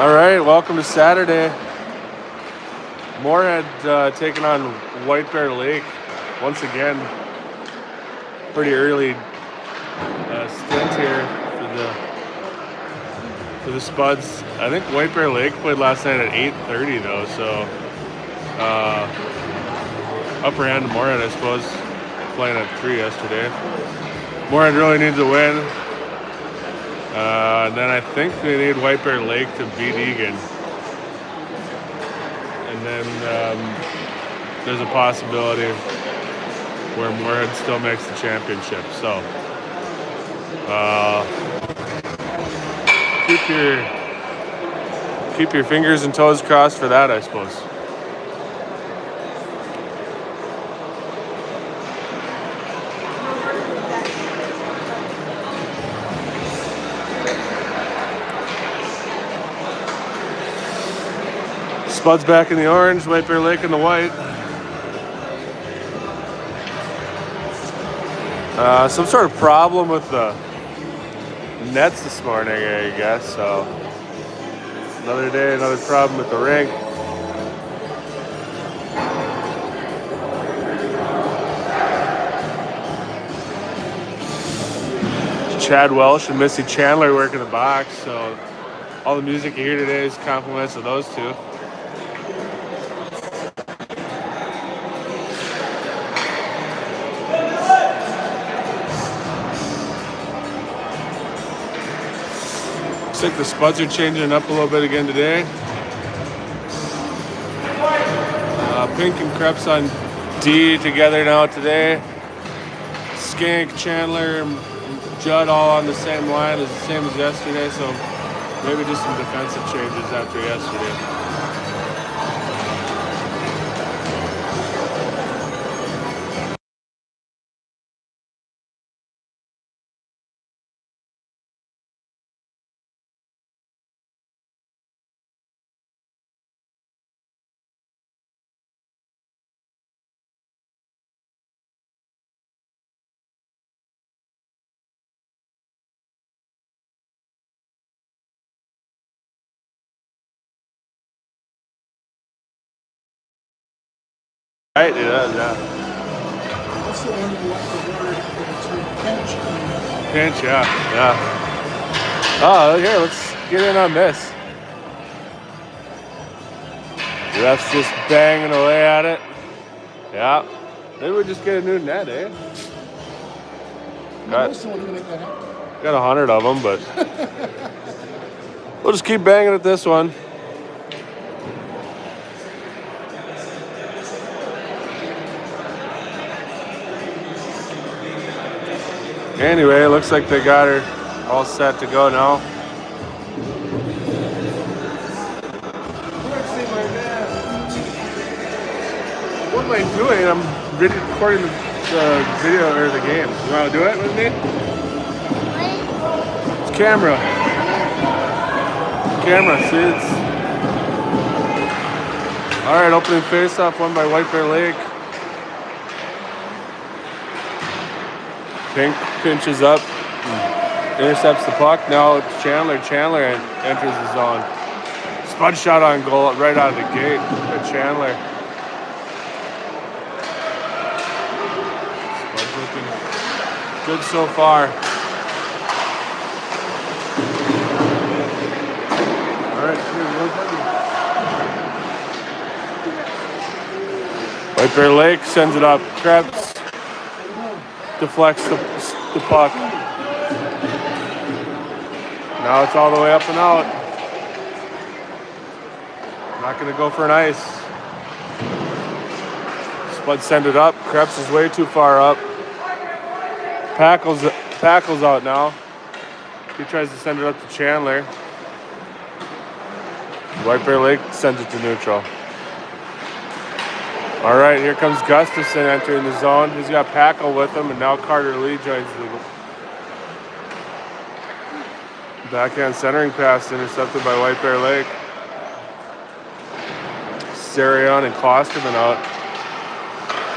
All right, welcome to Saturday. Moorhead taking on White Bear Lake once again. Pretty early stint here for the Spuds. I think White Bear Lake played last night at 8:30 though, so upper hand to Moorhead, I suppose, playing at 3 yesterday. Moorhead really needs a win. And then I think they need White Bear Lake to beat Egan. And then there's a possibility where Moorhead still makes the championship. So keep your fingers and toes crossed for that, I suppose. Spuds back in the orange, White Bear Lake in the white. Some sort of problem with the nets this morning, I guess. So another day, another problem with the rink. Chad Welsh and Missy Chandler working the box. So all the music you hear today is compliments of those two. Looks like the Spuds are changing up a little bit again today. Pink and Krebs on D together now today. Skank, Chandler, and Judd all on the same line as the same as yesterday, so maybe just some defensive changes after yesterday. Right, it does, yeah. What's the one you like the word for the term pinch? Pinch, yeah. Oh, here, let's get in on this. The ref's just banging away at it. Yeah. Maybe we just get a new net, eh? Got 100 of them, but we'll just keep banging at this one. Anyway, it looks like they got her all set to go now. What am I doing? I'm recording the video or the game. You want to do it with me? It's camera. See, it's all right. Opening face-off won by White Bear Lake. Pink pinches up, intercepts the puck. Now it's Chandler. Chandler enters the zone. Spud shot on goal right out of the gate by Chandler. Spud's looking good so far. All right, White Bear Lake sends it up. Krebs deflects the puck. Now it's all the way up and out. Not going to go for an ice. Spud send it up. Krebs is way too far up. Packle's out now. He tries to send it up to Chandler. White Bear Lake sends it to neutral. All right, here comes Gustafson entering the zone. He's got Packle with him, and now Carter Lee joins the backhand centering pass intercepted by White Bear Lake. Sarion and Klosterman out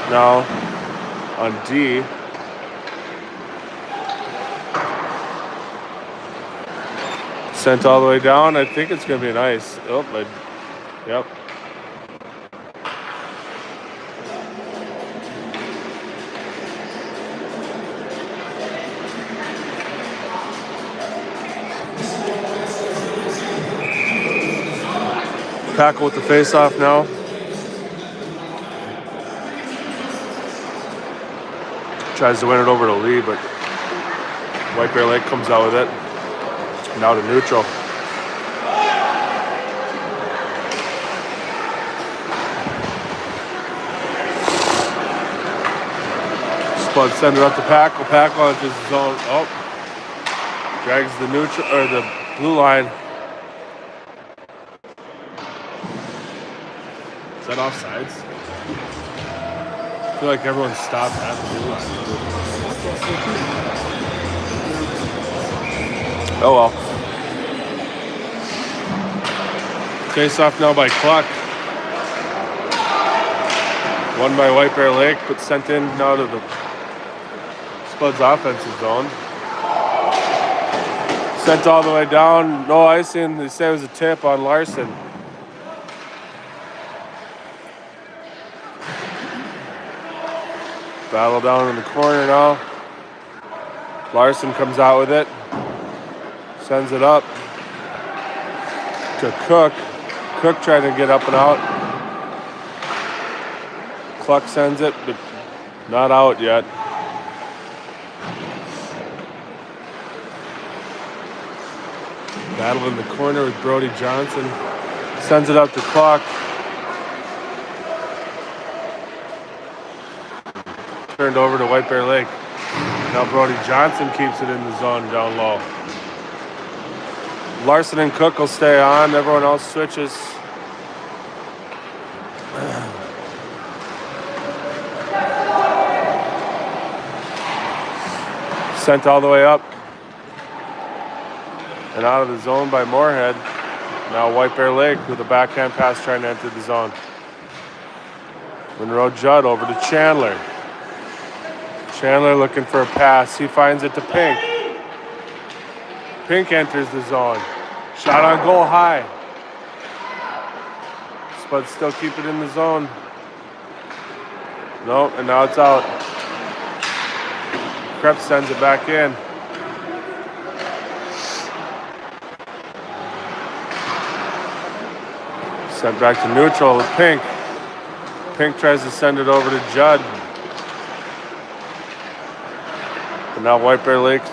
now on D. Sent all the way down. I think it's going to be nice. Oh, yep. Tackle with the face off now. Tries to win it over to Lee, but White Bear Lake comes out with it. Now to neutral. Spud send it up to Packle. Packle into his zone. Oh, drags the neutral or the blue line. Is that offsides? I feel like everyone stopped at the blue line. Oh well. Face off now by Cluck. Won by White Bear Lake, but sent in now to the Spud's offensive zone. Sent all the way down. No icing. They say it was a tip on Larson. Battle down in the corner now. Larson comes out with it. Sends it up to Cook. Cook trying to get up and out. Cluck sends it, but not out yet. Battle in the corner with Brody Johnson. Sends it up to Cluck. Turned over to White Bear Lake. Now Brody Johnson keeps it in the zone down low. Larson and Cook will stay on. Everyone else switches. Sent all the way up and out of the zone by Moorhead. Now White Bear Lake with a backhand pass trying to enter the zone. Monroe Judd over to Chandler. Chandler looking for a pass. He finds it to Pink. Pink enters the zone. Shot on goal high. Spud still keep it in the zone. Nope, and now it's out. Krebs sends it back in. Sent back to neutral with Pink. Pink tries to send it over to Judd. But now White Bear Lake's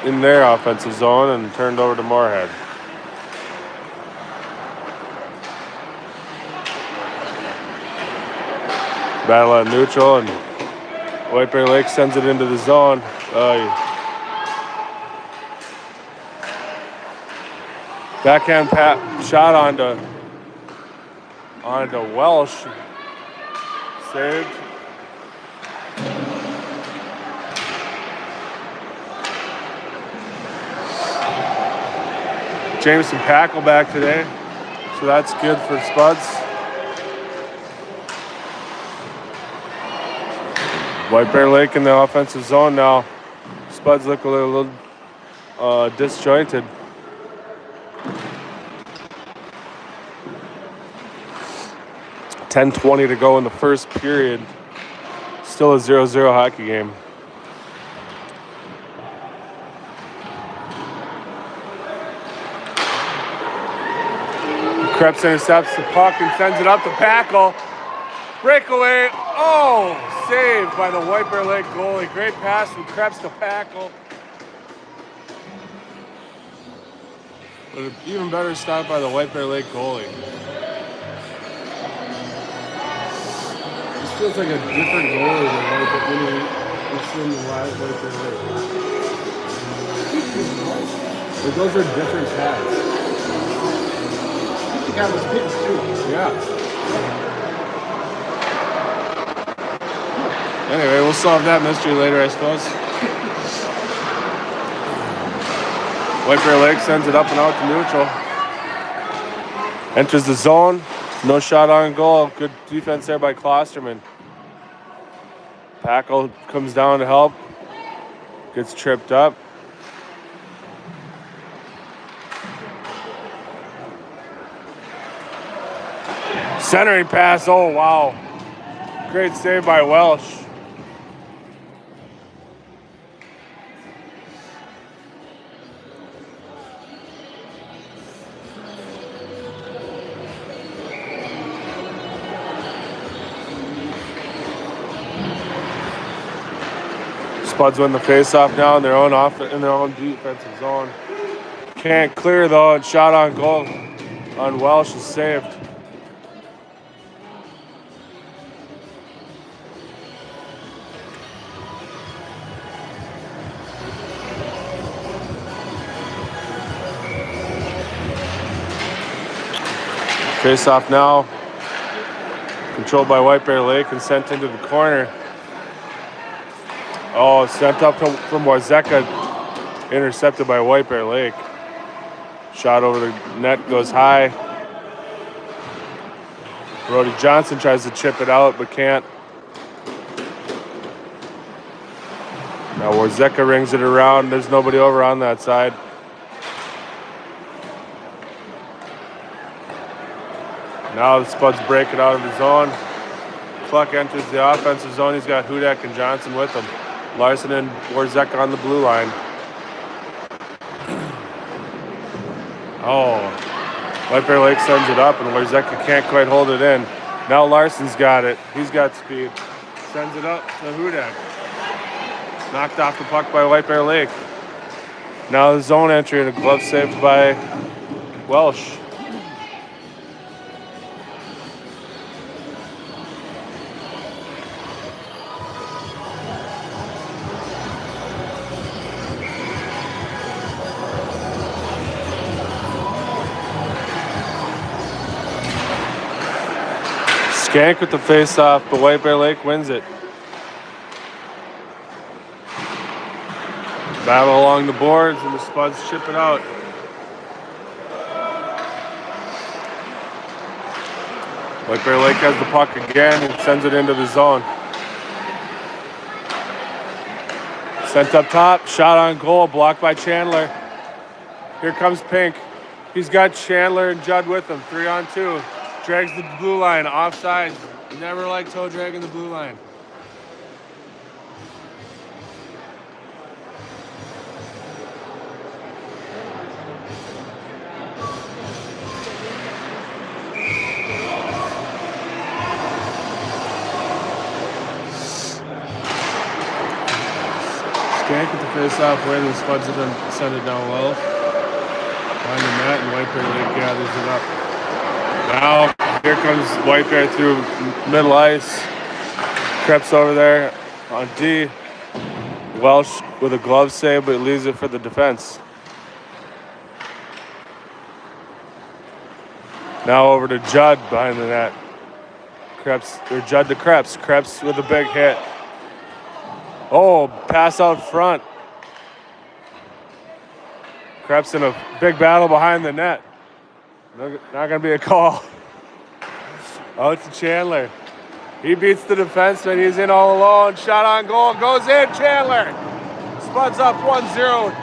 in their offensive zone and turned over to Moorhead. Battle at neutral and White Bear Lake sends it into the zone. Backhand shot onto Welsh. Saved. Jameson Packle back today, so that's good for Spuds. White Bear Lake in the offensive zone now. Spuds look a little disjointed. .10:20 to go in the first period. Still a 0-0 hockey game. Krebs intercepts the puck and sends it up to Packle. Breakaway. Oh, saved by the White Bear Lake goalie. Great pass from Krebs to Packle. But an even better stop by the White Bear Lake goalie. This feels like a different goalie than when we've seen the live White Bear Lake. But those are different pads. The guy was hitting too. Yeah. Anyway, we'll solve that mystery later, I suppose. White Bear Lake sends it up and out to neutral. Enters the zone. No shot on goal. Good defense there by Klosterman. Packle comes down to help. Gets tripped up. Centering pass. Oh, wow. Great save by Welsh. Spuds win the faceoff now in their own defensive zone. Can't clear though, and shot on goal on Welsh is saved. Face-off now, controlled by White Bear Lake and sent into the corner. Oh, sent up from Warzeka, intercepted by White Bear Lake. Shot over the net, goes high. Brody Johnson tries to chip it out, but can't. Now Warzeka rings it around. There's nobody over on that side. Now the Spuds break it out of the zone. Cluck enters the offensive zone. He's got Hudak and Johnson with him. Larson and Warzeka on the blue line. Oh, White Bear Lake sends it up, and Warzeka can't quite hold it in. Now Larson's got it. He's got speed. Sends it up to Hudak. Knocked off the puck by White Bear Lake. Now the zone entry and a glove saved by Welsh. Skank with the face-off, but White Bear Lake wins it. Battle along the boards, and the Spuds chip it out. White Bear Lake has the puck again and sends it into the zone. Sent up top, shot on goal, blocked by Chandler. Here comes Pink. He's got Chandler and Judd with him, 3-on-2. Drags the blue line, offside. Never liked toe dragging the blue line. Skank with the face-off win, and Spuds it and send it down low. Behind the net, and White Bear Lake gathers it up. Now, here comes White Bear through middle ice. Krebs over there on D. Welsh with a glove save, but leaves it for the defense. Now over to Judd behind the net. Judd to Krebs. Krebs with a big hit. Oh, pass out front. Krebs in a big battle behind the net. Not going to be a call. Out to Chandler. He beats the defenseman. He's in all alone. Shot on goal. Goes in. Chandler. Spuds up 1-0.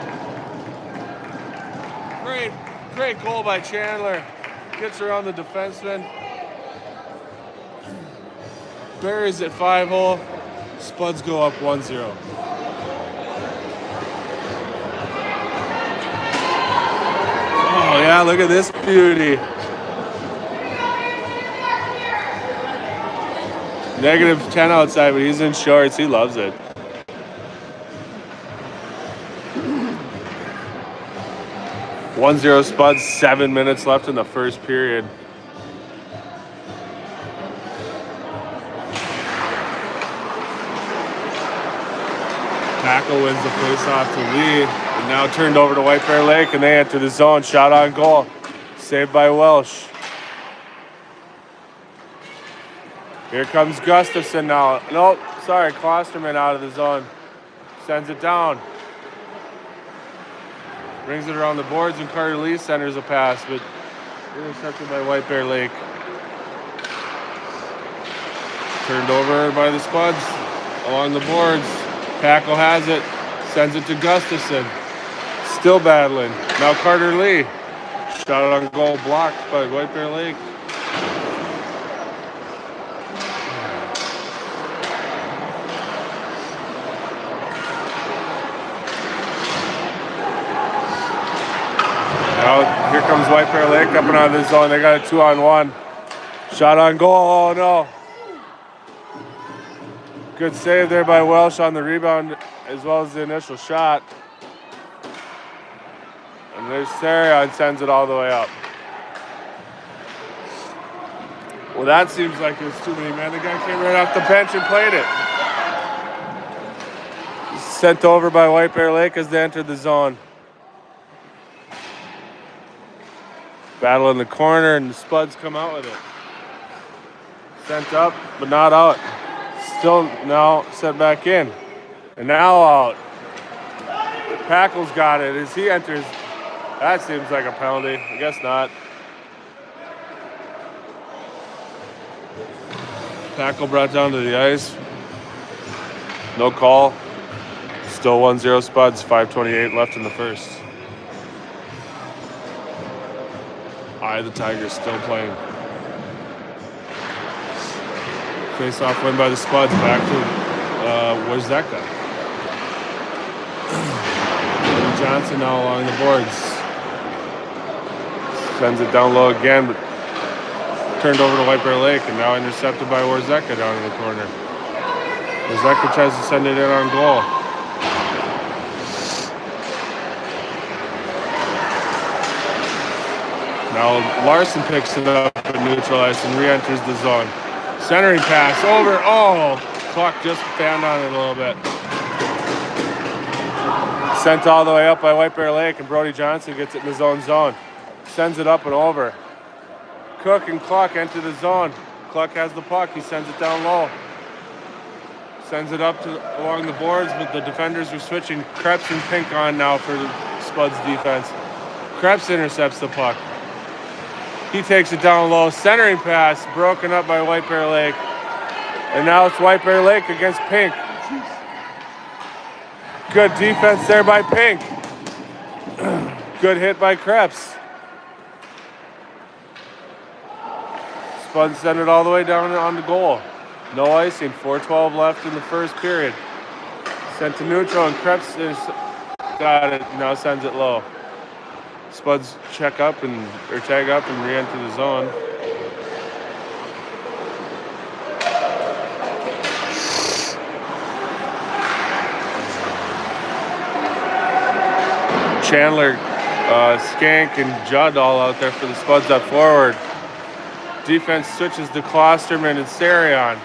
Great goal by Chandler. Gets around the defenseman. Buries it 5-hole. Spuds go up 1-0. Oh, yeah, look at this beauty. -10 outside, but he's in shorts. He loves it. (1-0) Spuds, 7 minutes left in the first period. Tackle wins the faceoff to Lee. And now turned over to White Bear Lake, and they enter the zone. Shot on goal. Saved by Welsh. Here comes Gustafson now. Nope, sorry, Klosterman out of the zone. Sends it down. Brings it around the boards, and Carter Lee centers a pass, but intercepted by White Bear Lake. Turned over by the Spuds along the boards. Tackle has it, sends it to Gustafson. Still battling. Now Carter Lee. Shot it on goal, blocked by White Bear Lake. Now here comes White Bear Lake up and out of the zone. They got a 2-on-1. Shot on goal. Oh no. Good save there by Welsh on the rebound as well as the initial shot. And there's Sarion, sends it all the way up. Well, that seems like there's too many men. The guy came right off the bench and played it. Sent over by White Bear Lake as they entered the zone. Battle in the corner, and the Spuds come out with it. Sent up, but not out. Still now sent back in. And now out. Packle's got it as he enters. That seems like a penalty. I guess not. Packle brought down to the ice. No call. Still 1-0 Spuds, 5:28 left in the first. The Tigers still playing. Face-off win by the Spuds, back to Warzeka. Johnson now along the boards. Sends it down low again, but turned over to White Bear Lake and now intercepted by Warzeka down in the corner. Warzeka tries to send it in on goal. Now Larson picks it up at neutral ice and re-enters the zone. Centering pass over. Oh, clock just banged on it a little bit. Sent all the way up by White Bear Lake, and Brody Johnson gets it in his own zone. Sends it up and over. Cook and Cluck enter the zone. Cluck has the puck. He sends it down low. Sends it up to along the boards, but the defenders are switching Krebs and Pink on now for the Spuds defense. Krebs intercepts the puck. He takes it down low. Centering pass broken up by White Bear Lake. And now it's White Bear Lake against Pink. Good defense there by Pink. Good hit by Krebs. Spuds send it all the way down on the goal. No icing. 4:12 left in the first period. Sent to neutral, and Krebs got it. Now sends it low. Spuds tag up and re-enter the zone. Chandler, Skank, and Judd all out there for the Spuds up forward. Defense switches to Klosterman and Sarion.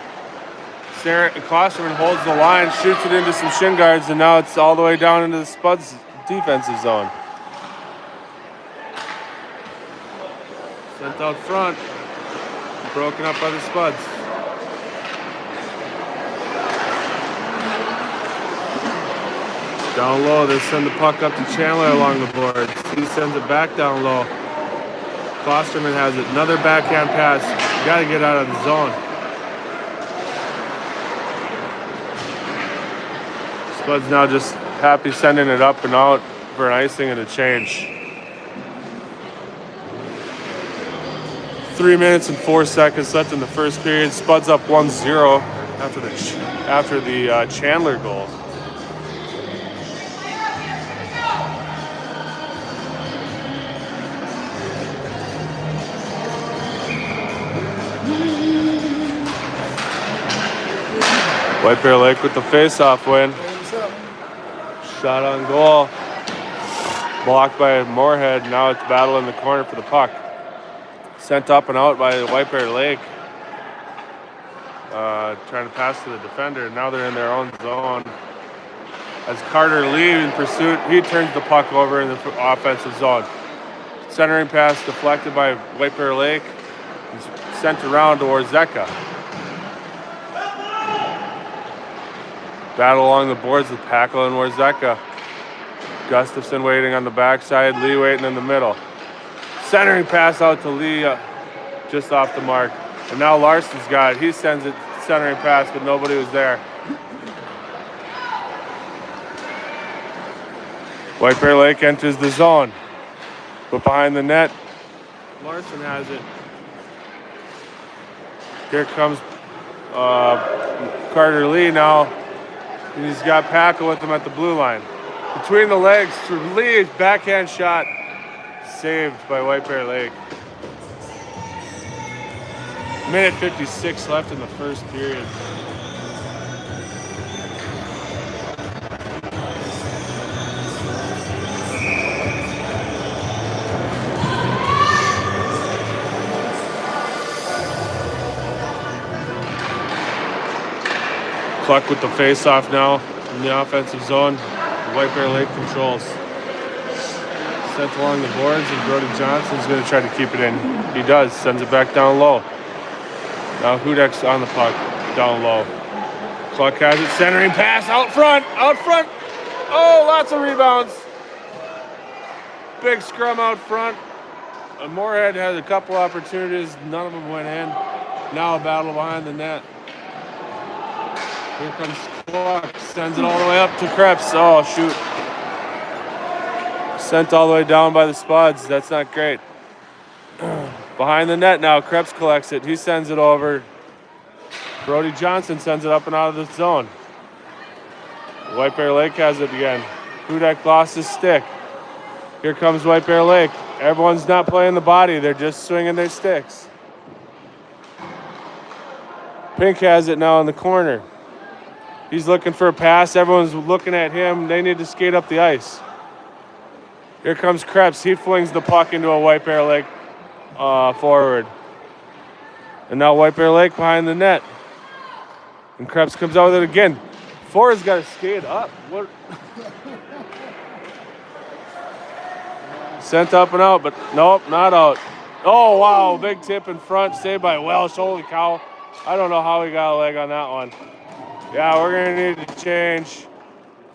Klosterman holds the line, shoots it into some shin guards, and now it's all the way down into the Spuds defensive zone. Sent out front, broken up by the Spuds. Down low, they send the puck up to Chandler along the boards. He sends it back down low. Klosterman has it. Another backhand pass. You got to get out of the zone. Spuds now just happy sending it up and out for an icing and a change. 3 minutes and 4 seconds left in the first period. Spuds up 1-0 after the Chandler goal. White Bear Lake with the face-off win. Shot on goal. Blocked by Moorhead. Now it's battle in the corner for the puck. Sent up and out by White Bear Lake. Trying to pass to the defender. Now they're in their own zone. As Carter Lee in pursuit, he turns the puck over in the offensive zone. Centering pass deflected by White Bear Lake. It's sent around to Warzeka. Battle along the boards with Packle and Warzeka. Gustafson waiting on the backside, Lee waiting in the middle. Centering pass out to Lee just off the mark. And now Larson's got it. He sends it centering pass, but nobody was there. White Bear Lake enters the zone. But behind the net, Larson has it. Here comes Carter Lee now. And he's got Packle with him at the blue line. Between the legs to Lee, backhand shot. saved by White Bear Lake. Minute 56 left in the first period. Cluck with the face-off now in the offensive zone. White Bear Lake controls. Sent along the boards, and Brody Johnson's going to try to keep it in. He does. Sends it back down low. Now Hudek's on the puck, down low. Cluck has it, centering pass, out front. Oh, lots of rebounds. Big scrum out front. Moorhead had a couple opportunities. None of them went in. Now a battle behind the net. Here comes Cluck, sends it all the way up to Krebs. Oh, shoot. Sent all the way down by the Spuds. That's not great. Behind the net now, Krebs collects it. He sends it over. Brody Johnson sends it up and out of the zone. White Bear Lake has it again. Hudek lost his stick. Here comes White Bear Lake. Everyone's not playing the body. They're just swinging their sticks. Pink has it now in the corner. He's looking for a pass. Everyone's looking at him. They need to skate up the ice. Here comes Krebs. He flings the puck into a White Bear Lake forward. And now White Bear Lake behind the net. And Krebs comes out with it again. Forward's got to skate up. What? Sent up and out, but nope, not out. Oh, wow. Big tip in front. Saved by Welsh. Holy cow. I don't know how he got a leg on that one. Yeah, we're going to need to change.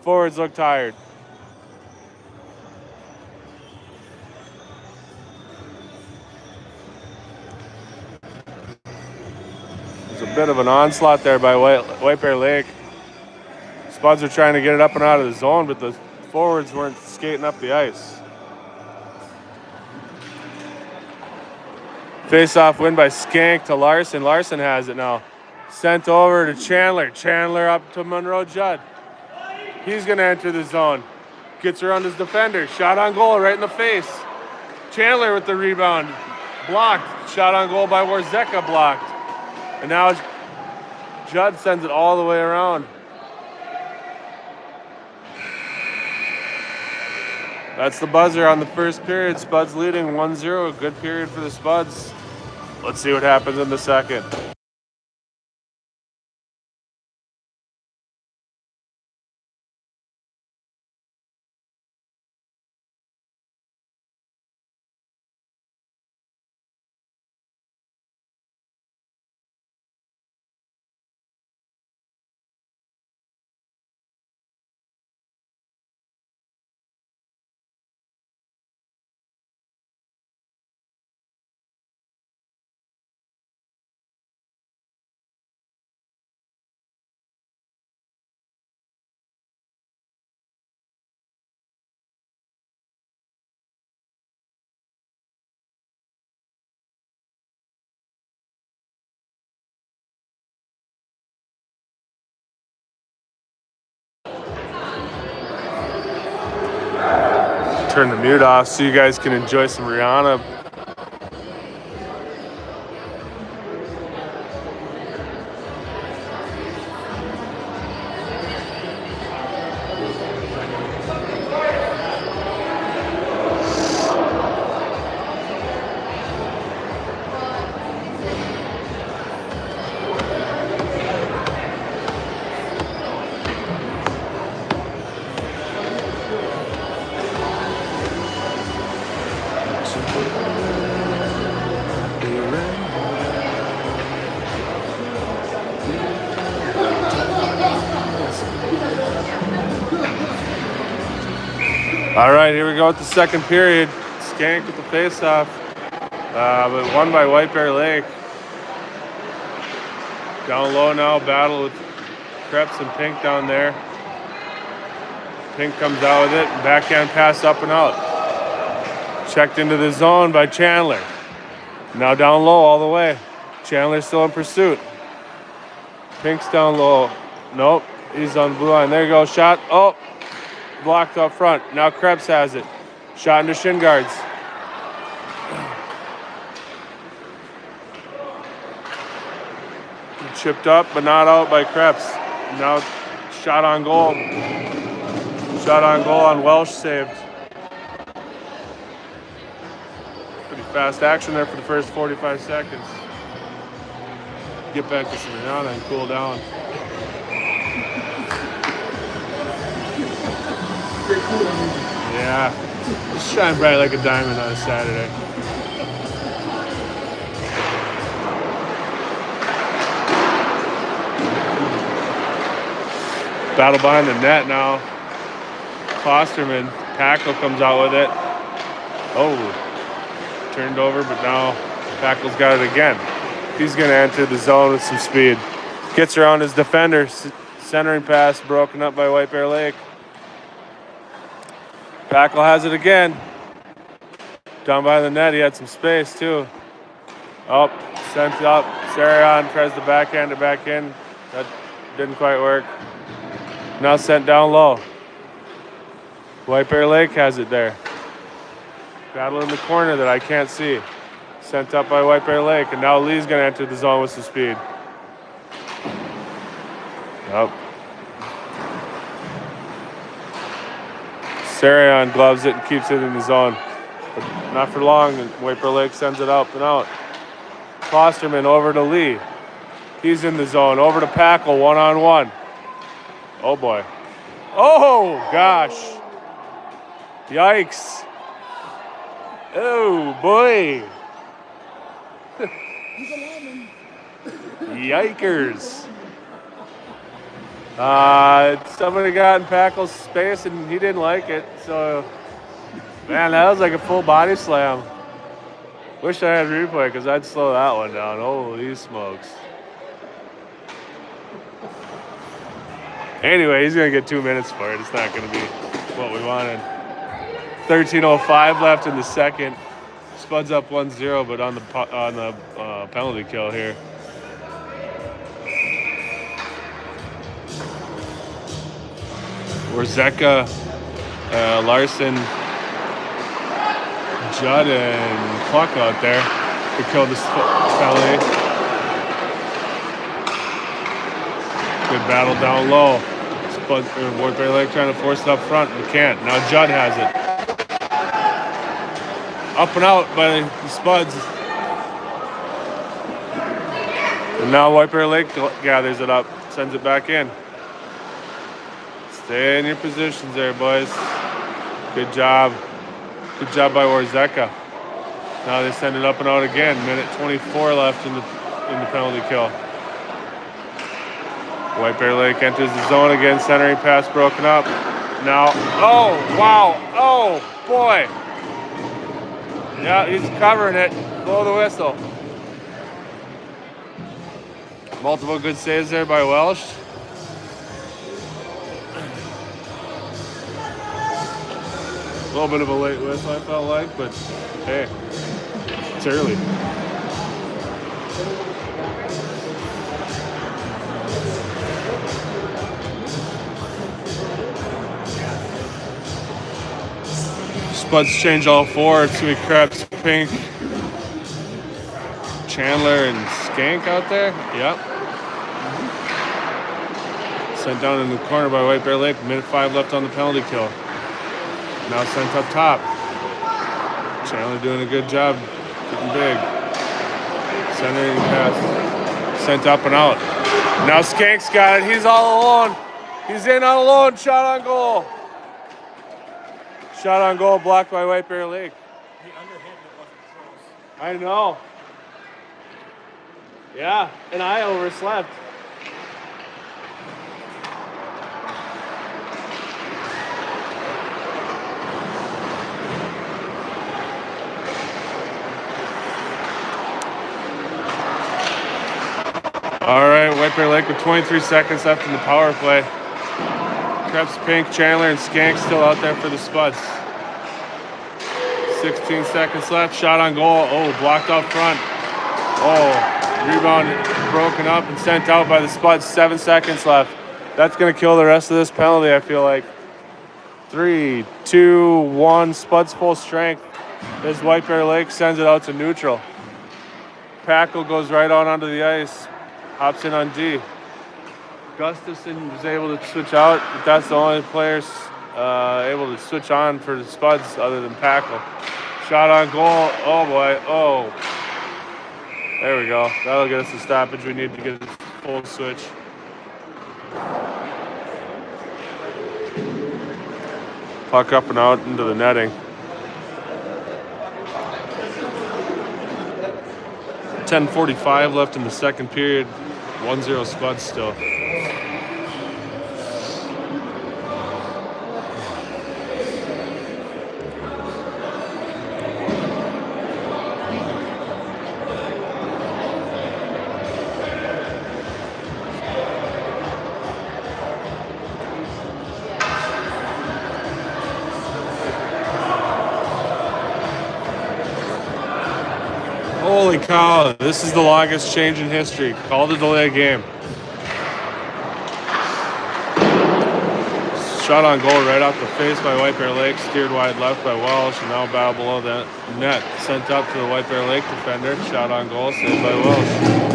Forwards look tired. There's a bit of an onslaught there by White Bear Lake. Spuds are trying to get it up and out of the zone, but the forwards weren't skating up the ice. Face-off win by Skank to Larson. Larson has it now. Sent over to Chandler. Chandler up to Monroe Judd. He's going to enter the zone. Gets around his defender. Shot on goal right in the face. Chandler with the rebound. Blocked. Shot on goal by Warzeka, blocked. And now Judd sends it all the way around. That's the buzzer on the first period. Spuds leading 1-0. Good period for the Spuds. Let's see what happens in the second. Turn the mute off so you guys can enjoy some Rihanna. All right, here we go with the second period. Skank with the face-off, but won by White Bear Lake. Down low now, battle with Krebs and Pink down there. Pink comes out with it, backhand pass up and out. Checked into the zone by Chandler. Now down low all the way. Chandler's still in pursuit. Pink's down low. Nope, he's on the blue line. There you go, shot. Oh, blocked up front. Now Krebs has it. Shot into shin guards. Chipped up, but not out by Krebs. Now shot on goal. Shot on goal on Welsh saved. Pretty fast action there for the first 45 seconds. Get back to Savannah and cool down. Yeah, just shine bright like a diamond on a Saturday. Battle behind the net now. Klosterman, Packle comes out with it. Oh, turned over, but now Packle's got it again. He's going to enter the zone with some speed. Gets around his defender. Centering pass broken up by White Bear Lake. Packle has it again. Down by the net, he had some space too. Oh, sent up. Sarion tries to backhand it back in. That didn't quite work. Now sent down low. White Bear Lake has it there. Battle in the corner that I can't see. Sent up by White Bear Lake, and now Lee's going to enter the zone with some speed. Yep. Sarion gloves it and keeps it in the zone. But not for long, and White Bear Lake sends it up and out. Klosterman over to Lee. He's in the zone. Over to Packle, one-on-one. Oh, boy. Oh, gosh. Yikes. Oh, boy. Yikers. Somebody got in Packle's space and he didn't like it. So, man, that was like a full body slam. Wish I had replay because I'd slow that one down. Holy smokes. Anyway, he's going to get 2 minutes for it. It's not going to be what we wanted. 13:05 left in the second. Spuds up 1-0, but on the penalty kill here. Warzeka, Larson, Judd, and Cluck out there to kill this penalty. Good battle down low. White Bear Lake trying to force it up front, but can't. Now Judd has it. Up and out by the Spuds. And now White Bear Lake gathers it up, sends it back in. Stay in your positions there, boys. Good job. Good job by Warzeka. Now they send it up and out again. Minute 24 left in the penalty kill. White Bear Lake enters the zone again. Centering pass broken up. Now, oh, wow. Oh, boy. Yeah, he's covering it. Blow the whistle. Multiple good saves there by Welsh. A little bit of a late whistle, I felt like, but hey, it's early. Spuds change all four. It's going to be Krebs, Pink, Chandler, and Skank out there. Yep. Sent down in the corner by White Bear Lake. Minute 5 left on the penalty kill. Now sent up top. Chandler doing a good job, getting big. Centering pass. Sent up and out. Now Skank's got it. He's all alone. He's in all alone. Shot on goal. Shot on goal blocked by White Bear Lake. He underhit and it wasn't close. I know. Yeah, and I overslept. All right, White Bear Lake with 23 seconds left in the power play. Krebs, Pink, Chandler, and Skank still out there for the Spuds. 16 seconds left. Shot on goal. Oh, blocked up front. Oh, rebound broken up and sent out by the Spuds. 7 seconds left. That's going to kill the rest of this penalty, I feel like. 3, 2, 1. Spuds full strength as White Bear Lake sends it out to neutral. Packle goes right on onto the ice. hops in on D. Gustafson was able to switch out, but that's the only players able to switch on for the Spuds other than Packle. Shot on goal. Oh boy. Oh. There we go. That'll get us the stoppage we need to get a full switch. Puck up and out into the netting. 10:45 left in the second period. 1-0 Spuds still. Holy cow, this is the longest change in history. Called a delay game. Shot on goal right off the face by White Bear Lake, steered wide left by Welsh, and now battle below the net. Sent up to the White Bear Lake defender. Shot on goal, saved by Welsh.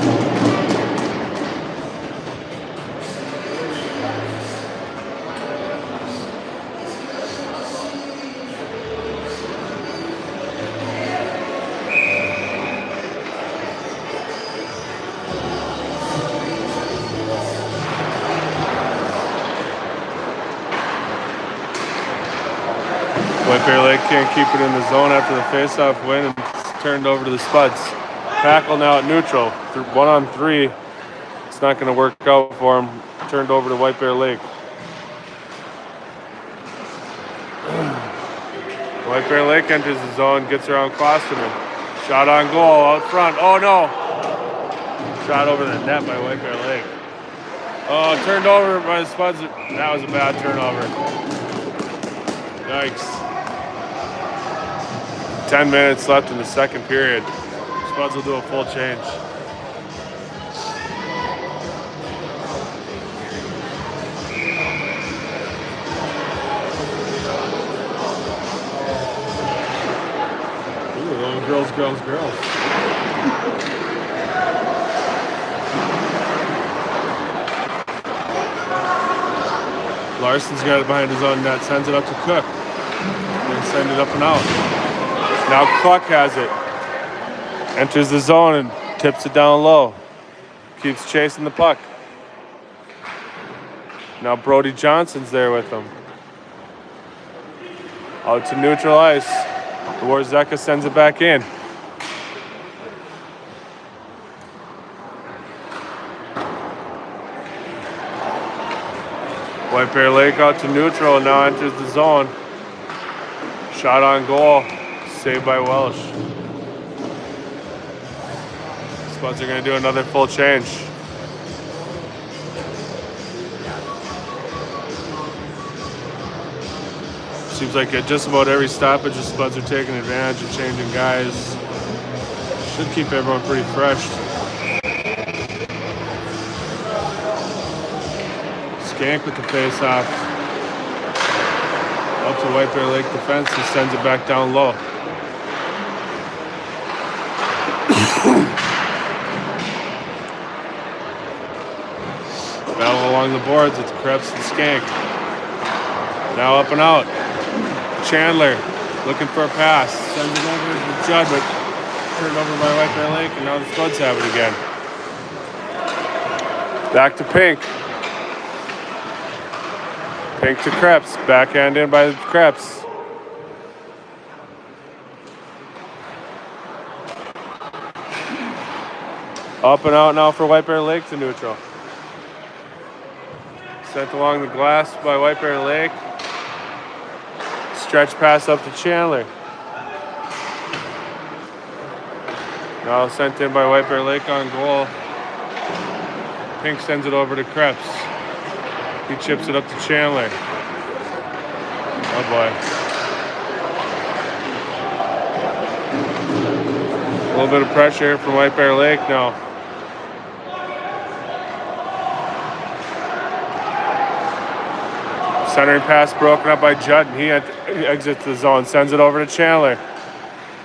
White Bear Lake can't keep it in the zone after the faceoff win, and it's turned over to the Spuds. Tackle now at neutral, 1-on-3. It's not going to work out for him. Turned over to White Bear Lake. White Bear Lake enters the zone, gets around Klosterman. Shot on goal out front. Oh no! Shot over the net by White Bear Lake. Oh, turned over by the Spuds. That was a bad turnover. Yikes. 10 minutes left in the second period. Spuds will do a full change. Ooh, girls, girls, girls. Larson's got it behind his own net, sends it up to Cook. Then send it up and out. Now Cluck has it. Enters the zone and tips it down low. Keeps chasing the puck. Now Brody Johnson's there with him. Out to neutral ice. Warzeka sends it back in. White Bear Lake out to neutral and now enters the zone. Shot on goal. Saved by Welsh. Spuds are going to do another full change. Seems like at just about every stoppage, the Spuds are taking advantage of changing guys. Should keep everyone pretty fresh. Skank with the face-off. Up to White Bear Lake defense and sends it back down low. Battle along the boards with Krebs and Skank. Now up and out. Chandler looking for a pass. Sends it over to Judd, but turned over by White Bear Lake, and now the Spuds have it again. Back to Pink. Pink to Krebs. Backhand in by Krebs. Up and out now for White Bear Lake to neutral. Sent along the glass by White Bear Lake. Stretch pass up to Chandler. Now sent in by White Bear Lake on goal. Pink sends it over to Krebs. He chips it up to Chandler. Oh boy. A little bit of pressure here from White Bear Lake now. Centering pass broken up by Judd, and he exits the zone, sends it over to Chandler.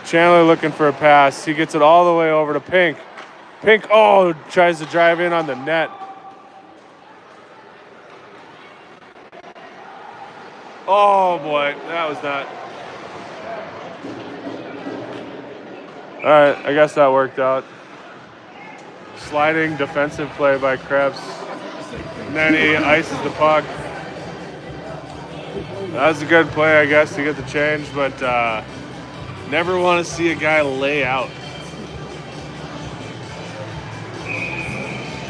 Chandler looking for a pass. He gets it all the way over to Pink. Pink, oh, tries to drive in on the net. Oh boy, that was not. All right, I guess that worked out. Sliding defensive play by Krebs. And then he ices the puck. That was a good play, I guess, to get the change, but never want to see a guy lay out.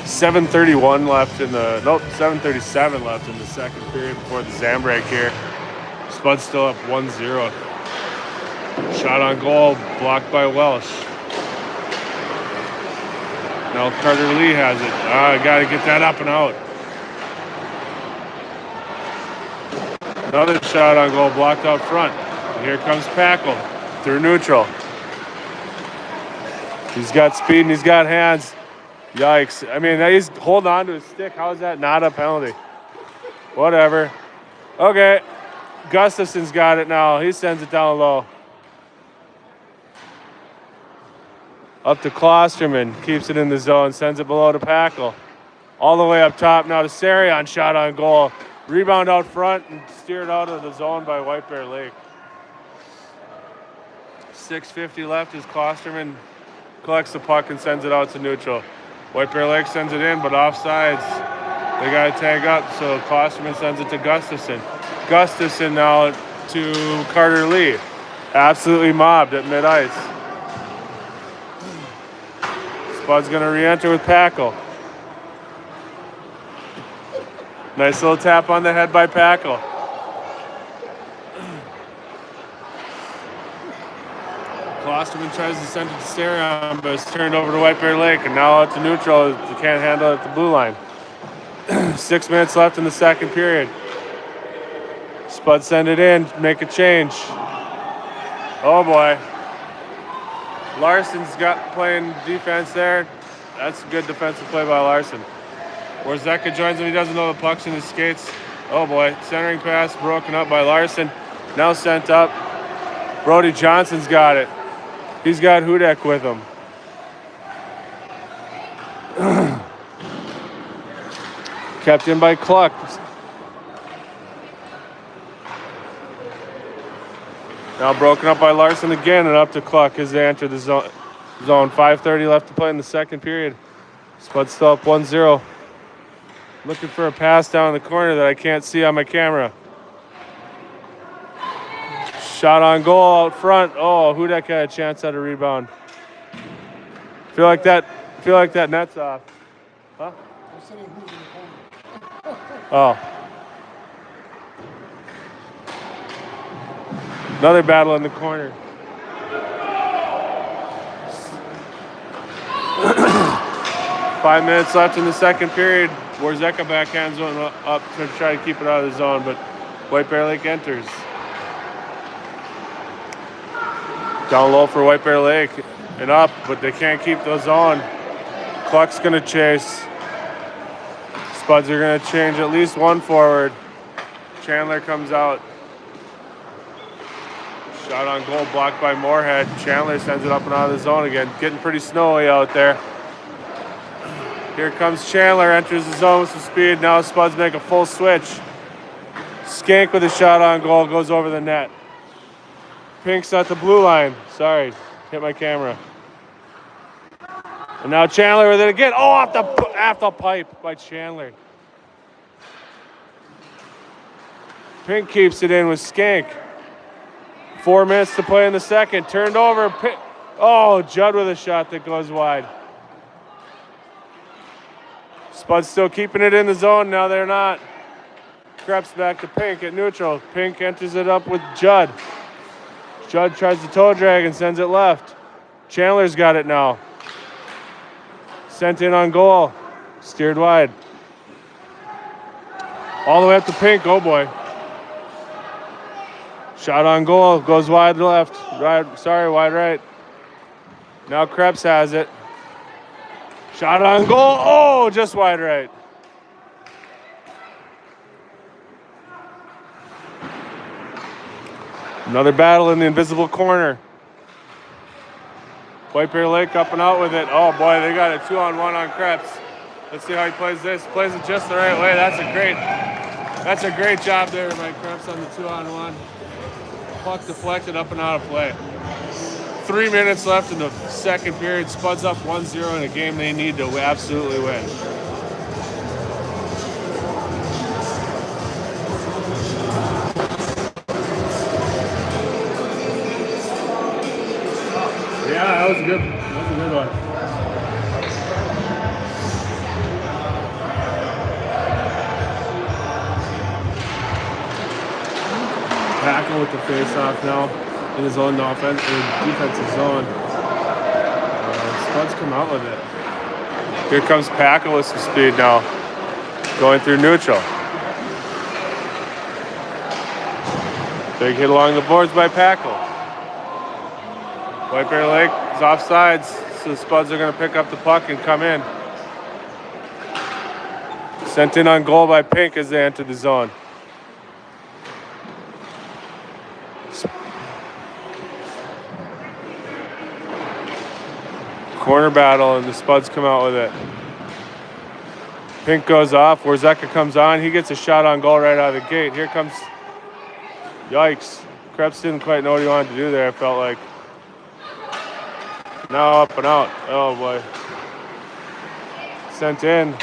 7:31 left in the, nope, 7:37 left in the second period before the Zam break here. Spud's still up 1-0. Shot on goal, blocked by Welsh. Now Carter Lee has it. Got to get that up and out. Another shot on goal, blocked out front. And here comes Packle through neutral. He's got speed and he's got hands. Yikes. I mean, he's holding on to his stick. How is that not a penalty? Whatever. Okay. Gustafson's got it now. He sends it down low. Up to Klosterman. Keeps it in the zone. Sends it below to Packle. All the way up top now to Sarion. Shot on goal. Rebound out front and steered out of the zone by White Bear Lake. 6:50 left as Klosterman collects the puck and sends it out to neutral. White Bear Lake sends it in, but offsides. They got to tag up, so Klosterman sends it to Gustafson. Gustafson now to Carter Lee. Absolutely mobbed at mid-ice. Spud's going to re-enter with Packle. Nice little tap on the head by Packle. Klosterman tries to send it to Sarion, but it's turned over to White Bear Lake, and now out to neutral. You can't handle it at the blue line. 6 minutes left in the second period. Spud send it in, make a change. Oh boy. Larson's got playing defense there. That's a good defensive play by Larson. Warzeka joins him. He doesn't know the puck's in his skates. Oh boy. Centering pass broken up by Larson. Now sent up. Brody Johnson's got it. He's got Hudek with him. Kept in by Cluck. Now broken up by Larson again and up to Cluck as they enter the zone. 5:30 left to play in the second period. Spud still up 1-0. Looking for a pass down in the corner that I can't see on my camera. Shot on goal out front. Oh, Hudek had a chance at a rebound. Feel like that net's off. Huh? I'm saying who's in the corner. Oh. Another battle in the corner. Five minutes left in the second period. Warzeka backhands one up to try to keep it out of the zone, but White Bear Lake enters. Down low for White Bear Lake and up, but they can't keep those on. Cluck's gonna chase. Spuds are gonna change at least one forward. Chandler comes out. Shot on goal blocked by Moorhead. Chandler sends it up and out of the zone again. Getting pretty snowy out there. Here comes Chandler, enters the zone with some speed. Now Spuds make a full switch. Skank with a shot on goal, goes over the net. Pink's at the blue line. Sorry, hit my camera. And now Chandler with it again. Oh, off the pipe by Chandler. Pink keeps it in with Skank. 4 minutes to play in the second. Turned over. Oh, Judd with a shot that goes wide. Spud's still keeping it in the zone. Now they're not. Creps back to Pink at neutral. Pink enters it up with Judd. Judd tries to toe drag and sends it left. Chandler's got it now. Sent in on goal. Steered wide. All the way up to Pink. Oh boy. Shot on goal. Goes wide left. Wide right. Now Krebs has it. Shot on goal. Oh, just wide right. Another battle in the invisible corner. White Bear Lake up and out with it. Oh boy, they got a 2-on-1 on Krebs. Let's see how he plays this. Plays it just the right way. That's a great job there by Krebs on the 2-on-1. Puck deflected up and out of play. 3 minutes left in the second period. Spuds up 1-0 in a game they need to absolutely win. Yeah, that was a good one. Tackle with the face-off now in his own defensive zone. Spuds come out with it. Here comes Packle with some speed now, going through neutral. Big hit along the boards by Packle. White Bear Lake is offsides, so the Spuds are going to pick up the puck and come in. Sent in on goal by Pink as they enter the zone. Corner battle, and the Spuds come out with it. Pink goes off. Warzeka comes on. He gets a shot on goal right out of the gate. Here comes... Yikes. Krebs didn't quite know what he wanted to do there, I felt like. Now up and out. Oh, boy. Sent in.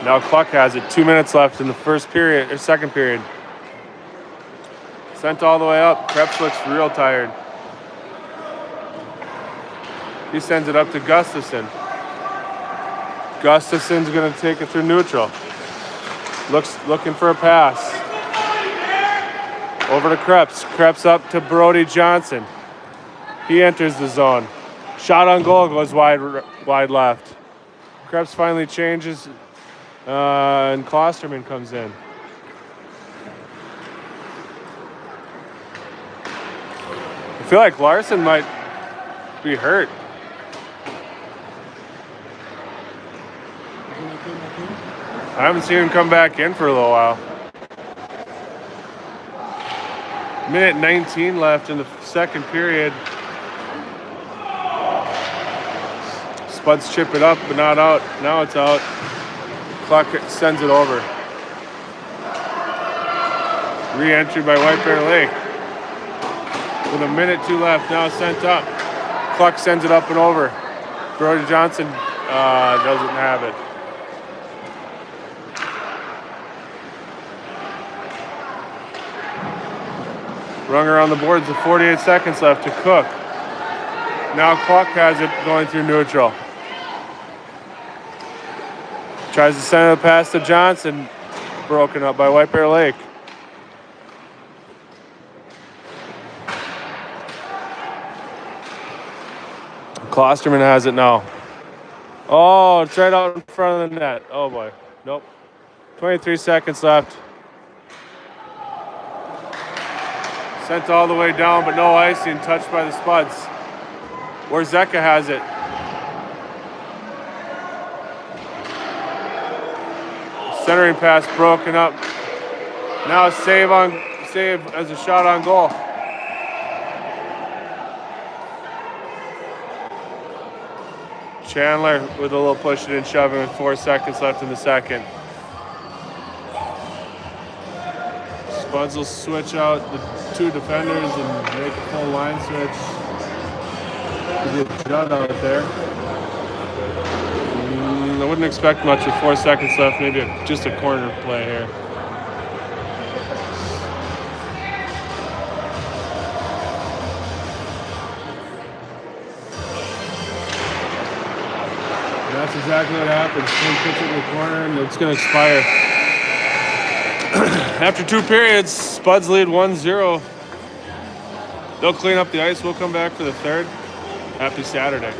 Now Cluck has it. 2 minutes left in the second period. Sent all the way up. Krebs looks real tired. He sends it up to Gustafson. Gustafson's going to take it through neutral. Looking for a pass. Over to Krebs. Krebs up to Brody Johnson. He enters the zone. Shot on goal goes wide left. Krebs finally changes, and Klosterman comes in. I feel like Larson might be hurt. I haven't seen him come back in for a little while. Minute 19 left in the second period. Spuds chip it up, but not out. Now it's out. Clock sends it over. Re-entry by White Bear Lake. With a minute 2 left, now sent up. Cluck sends it up and over. Brody Johnson doesn't have it. Rung around the boards with 48 seconds left to Cook. Now Cluck has it going through neutral. Tries to send it pass to Johnson. Broken up by White Bear Lake. Klosterman has it now. Oh, it's right out in front of the net. Oh boy. Nope. 23 seconds left. Sent all the way down, but no icing. Touched by the Spuds. Warzeka has it. Centering pass broken up. Now save as a shot on goal. Chandler with a little pushing and shoving with 4 seconds left in the second. Spuds will switch out the 2 defenders and make a full line switch. There's a Judd out there. I wouldn't expect much with 4 seconds left. Maybe just a corner play here. That's exactly what happens. One puts it in the corner and it's going to expire. After 2 periods, Spuds lead 1-0. They'll clean up the ice. We'll come back for the third. Happy Saturday.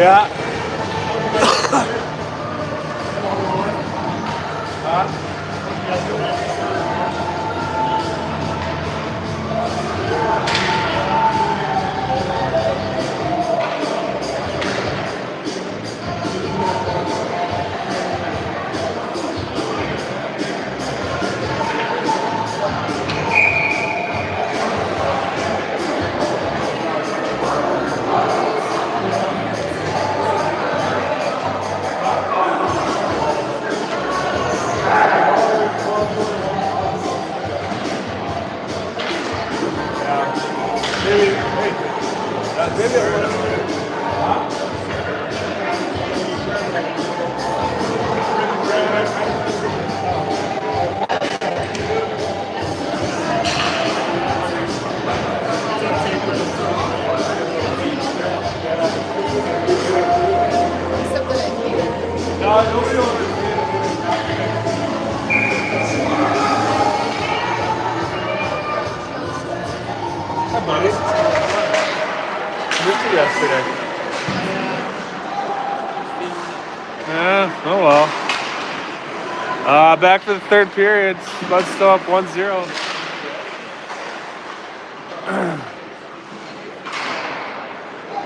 Yeah. Yesterday. Yeah, oh well. Back for the third period. Spud's still up 1-0.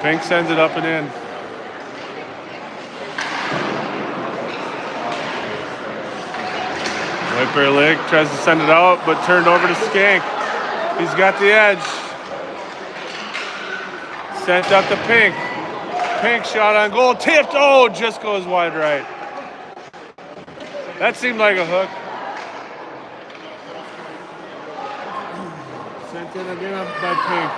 Pink sends it up and in. White Bear Lake tries to send it out, but turned over to Skank. He's got the edge. Sent up to Pink. Pink shot on goal, tipped. Oh, just goes wide right. That seemed like a hook. Sent in again up by Pink.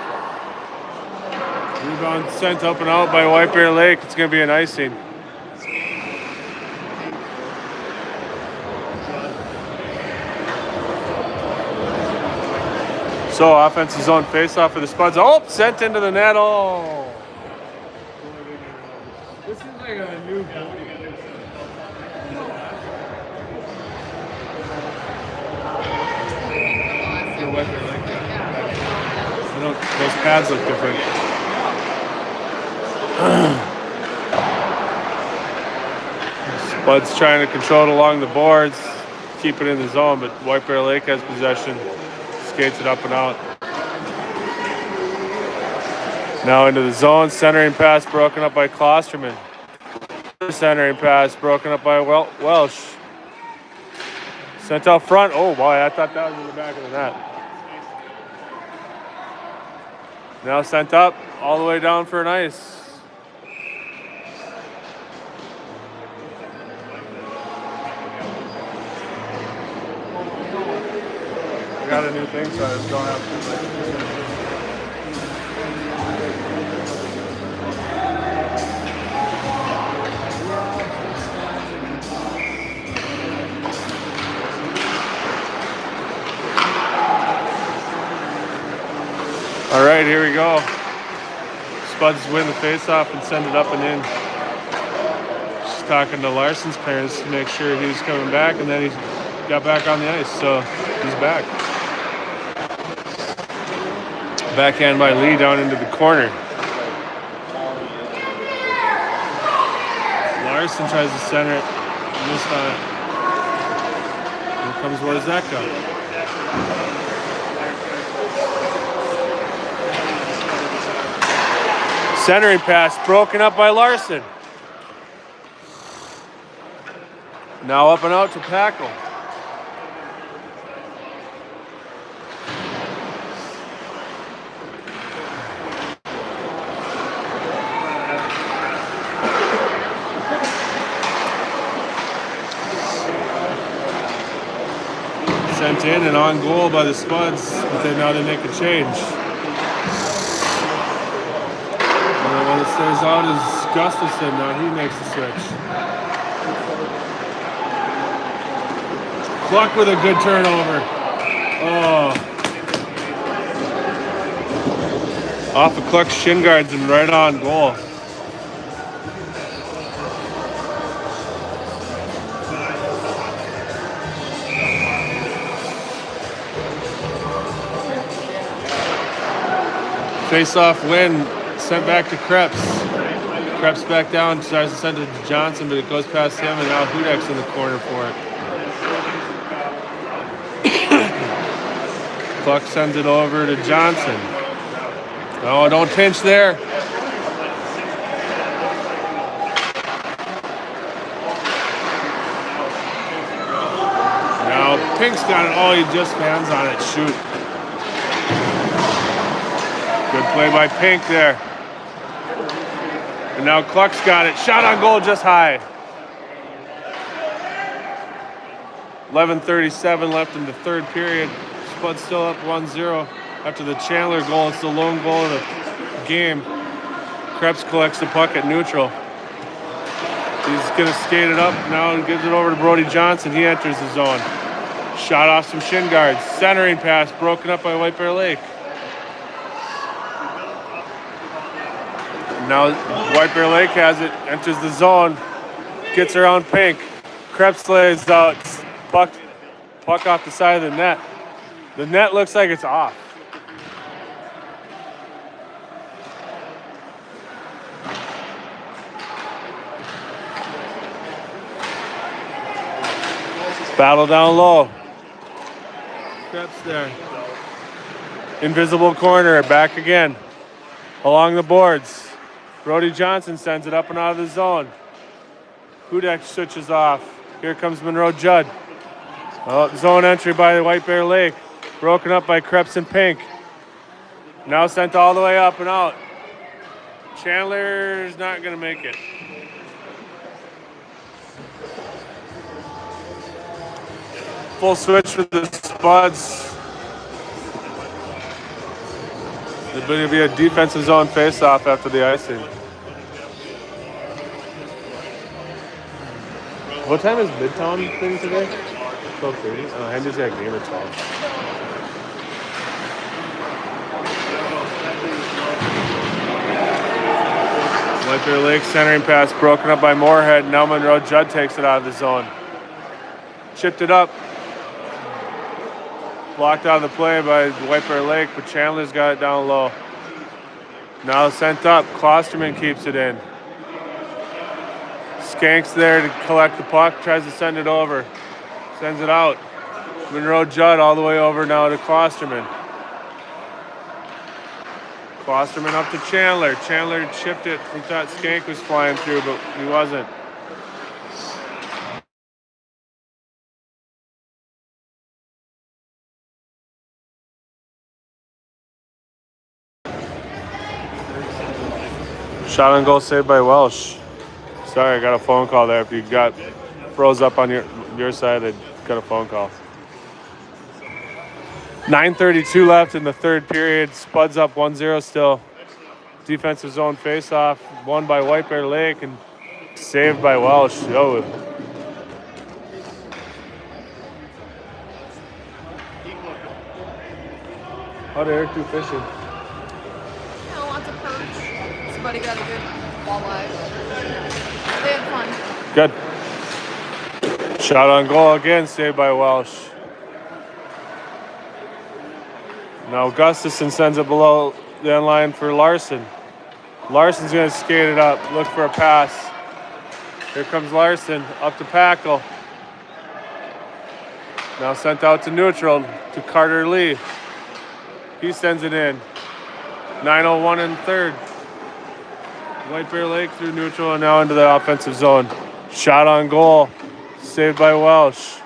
Rebound sent up and out by White Bear Lake. It's going to be an icing. So offensive zone face-off for the Spuds. Oh, sent into the net. Oh. This is like a new those pads look different. Spuds trying to control it along the boards, keep it in the zone, but White Bear Lake has possession. Skates it up and out. Now into the zone, centering pass broken up by Klosterman. Centering pass broken up by Welsh. Sent out front. Oh boy, I thought that was in the back of the net. Now sent up all the way down for an ice. I got a new thing, so I just don't have to. All right, here we go. Spuds win the face-off and send it up and in. Just talking to Larson's parents to make sure he was coming back, and then he got back on the ice, so he's back. Backhand by Lee down into the corner. Larson tries to center it. Missed on it. Here comes Wozeka. Centering pass broken up by Larson. Now up and out to Packle. Sent in and on goal by the Spuds, but now they make a change. One that stays out is Gustafson. Now he makes the switch. Cluck with a good turnover. Oh. Off of Cluck's shin guards and right on goal. Face-off win. Sent back to Krebs. Krebs back down, tries to send it to Johnson, but it goes past him, and now Hudek's in the corner for it. Cluck sends it over to Johnson. Oh, don't pinch there. Now Pink's got it. Oh, he just fans on it. Shoot. Good play by Pink there. And now Cluck's got it. Shot on goal just high. 11:37 left in the third period. Spud's still up 1-0 after the Chandler goal. It's the lone goal of the game. Krebs collects the puck at neutral. He's going to skate it up now and gives it over to Brody Johnson. He enters the zone. Shot off some shin guards. Centering pass broken up by White Bear Lake. Now White Bear Lake has it, enters the zone, gets around Pink. Krebs lays out, puck off the side of the net. The net looks like it's off. Battle down low. Krebs there. Invisible corner, back again. Along the boards. Brody Johnson sends it up and out of the zone. Hudek switches off. Here comes Monroe Judd. Oh, zone entry by the White Bear Lake. Broken up by Krebs and Pink. Now sent all the way up and out. Chandler's not going to make it. Full switch with the Spuds. There's going to be a defensive zone face-off after the icing. What time is Midtown thing today? 12:30. Oh, Henry's got a game at 12. White Bear Lake centering pass broken up by Moorhead. Now Monroe Judd takes it out of the zone. Chipped it up. Blocked out of the play by White Bear Lake, but Chandler's got it down low. Now sent up. Klosterman keeps it in. Skank's there to collect the puck, tries to send it over. Sends it out. Monroe Judd all the way over now to Klosterman. Klosterman up to Chandler. Chandler chipped it. He thought Skank was flying through, but he wasn't. Shot on goal saved by Welsh. Sorry, I got a phone call there. If you got froze up on your side, I got a phone call. 9:32 left in the third period. Spuds up 1-0 still. Defensive zone face-off, won by White Bear Lake and saved by Welsh. Oh. How did Eric do fishing? Lots of perch. Somebody got a good walleye. They had fun. Good. Shot on goal again, saved by Welsh. Now Gustafson sends it below the end line for Larson. Larson's going to skate it up, look for a pass. Here comes Larson, up to Packle. Now sent out to neutral, to Carter Lee. He sends it in. 9:01 in third. White Bear Lake through neutral and now into the offensive zone. Shot on goal, saved by Welsh.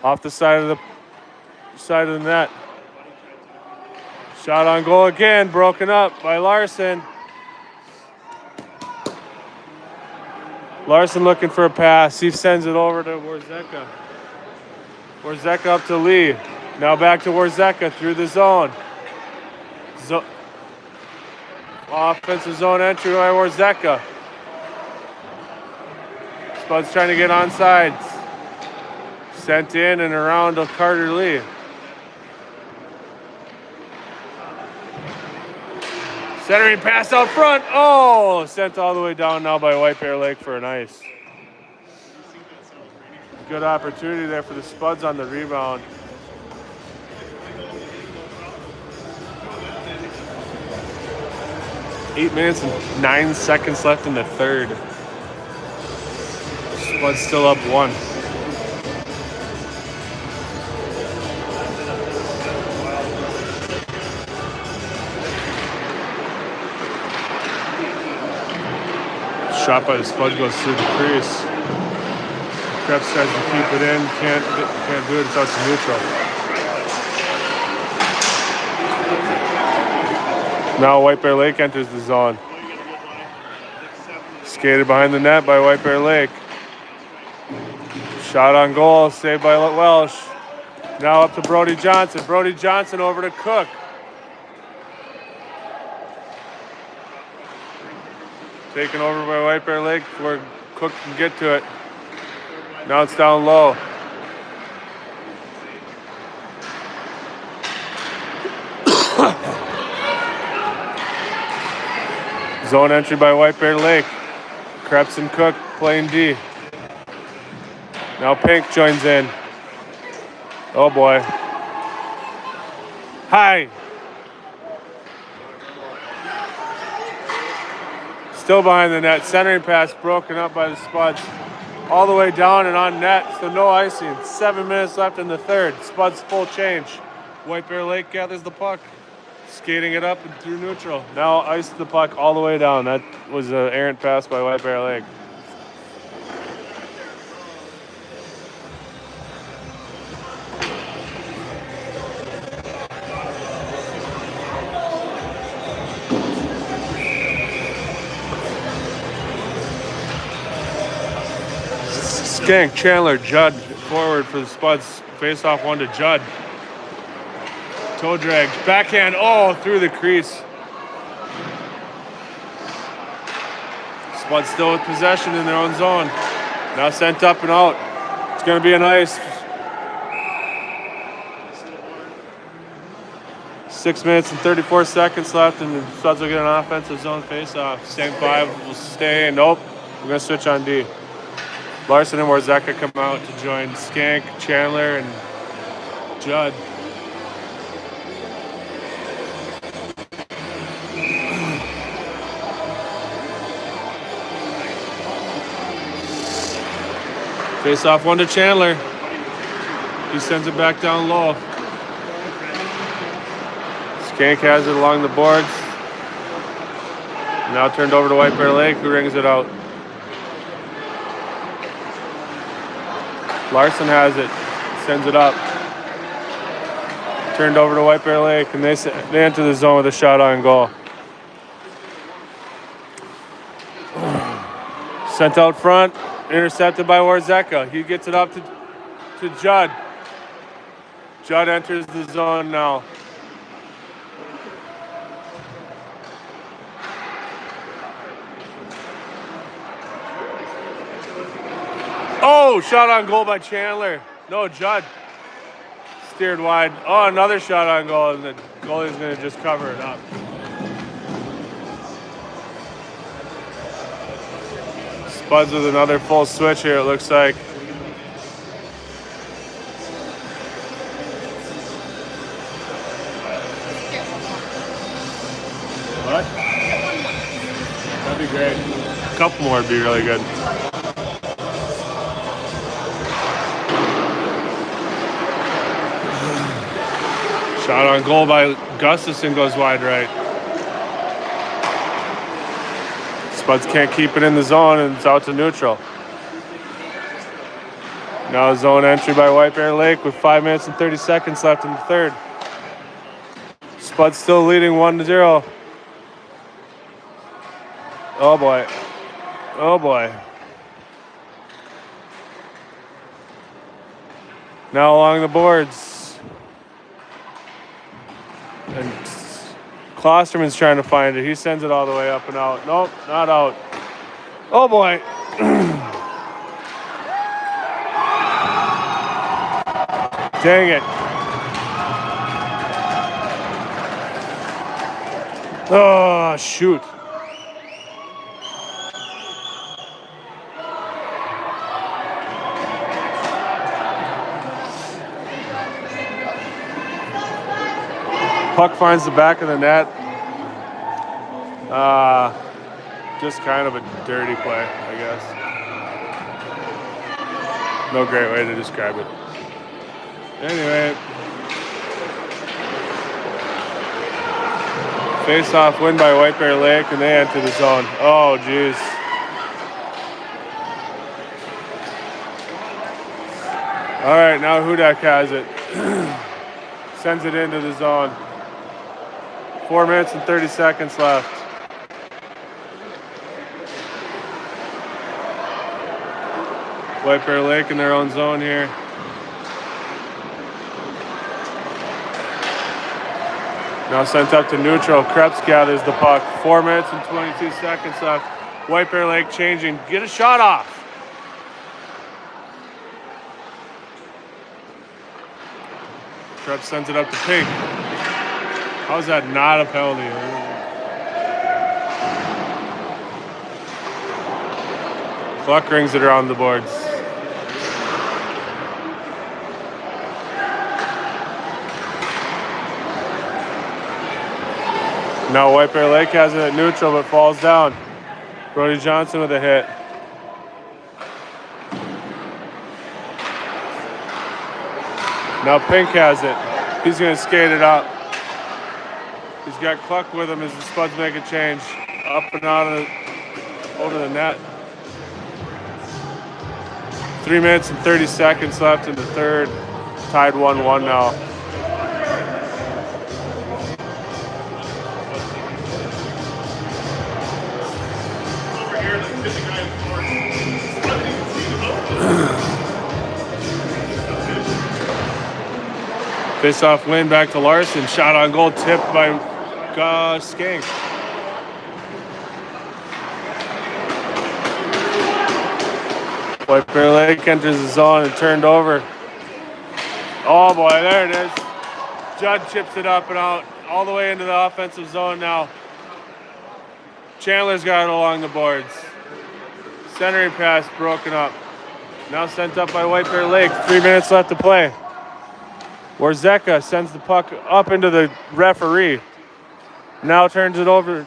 Off the side of the net. Shot on goal again, broken up by Larson. Larson looking for a pass. He sends it over to Warzeka. Warzeka up to Lee. Now back to Warzeka through the zone. Offensive zone entry by Warzeka. Spud's trying to get on sides. Sent in and around to Carter Lee. Centering pass out front. Oh, sent all the way down now by White Bear Lake for an ice. Good opportunity there for the Spuds on the rebound. 8 minutes and 9 seconds left in the third. Spud's still up 1. Shot by the Spud goes through the crease. Krebs tries to keep it in, can't do it, it's out to neutral. Now White Bear Lake enters the zone. Skated behind the net by White Bear Lake. Shot on goal, saved by Welsh. Now up to Brody Johnson. Brody Johnson over to Cook. Taken over by White Bear Lake where Cook can get to it. Now it's down low. Zone entry by White Bear Lake. Krebs and Cook playing D. Now Pink joins in. Oh boy. Hi. Still behind the net. Centering pass broken up by the Spuds. All the way down and on net, so no icing. 7 minutes left in the third. Spuds full change. White Bear Lake gathers the puck. Skating it up and through neutral. Now iced the puck all the way down. That was an errant pass by White Bear Lake. Skank, Chandler, Judd forward for the Spuds. Face off 1 to Judd. Toe drag, backhand, through the crease. Spuds still with possession in their own zone. Now sent up and out. It's going to be an ice. 6 minutes and 34 seconds left, and the Spuds will get an offensive zone face-off. Same 5 will stay. Nope, we're going to switch on D. Larson and Warzeka come out to join Skank, Chandler, and Judd. Face off 1 to Chandler. He sends it back down low. Skank has it along the boards. Now turned over to White Bear Lake, who rings it out. Larson has it, sends it up. Turned over to White Bear Lake, and they enter the zone with a shot on goal. Sent out front, intercepted by Warzeka. He gets it up to Judd. Judd enters the zone now. Oh, shot on goal by Chandler. No, Judd. Steered wide. Oh, another shot on goal, and the goalie's going to just cover it up. Spuds with another full switch here, it looks like. What? That'd be great. A couple more would be really good. Shot on goal by Gustafson goes wide right. Spuds can't keep it in the zone, and it's out to neutral. Now zone entry by White Bear Lake with 5 minutes and 30 seconds left in the third. Spuds still leading 1-0. Oh boy. Oh boy. Now along the boards. And Klosterman's trying to find it. He sends it all the way up and out. Nope, not out. Oh boy. Dang it. Oh, shoot. Puck finds the back of the net. Just kind of a dirty play, I guess. No great way to describe it. Anyway, face-off win by White Bear Lake, and they enter the zone. Oh, geez. All right, now Hudak has it. Sends it into the zone. 4 minutes and 30 seconds left. White Bear Lake in their own zone here. Now sent up to neutral. Krebs gathers the puck. 4 minutes and 22 seconds left. White Bear Lake changing. Get a shot off. Krebs sends it up to Pink. How's that not a penalty? Cluck rings it around the boards. Now White Bear Lake has it at neutral but falls down. Brody Johnson with a hit. Now Pink has it. He's going to skate it up. He's got Cluck with him as the Spuds make a change. Up and out of over the net. 3 minutes and 30 seconds left in the third. Tied 1-1 now. Face-off win back to Larson. Shot on goal tipped by Skank. White Bear Lake enters the zone and turned over. Oh boy, there it is. Judd chips it up and out all the way into the offensive zone now. Chandler's got it along the boards. Centering pass broken up. Now sent up by White Bear Lake. 3 minutes left to play. Warzeka sends the puck up into the referee. Now turns it over.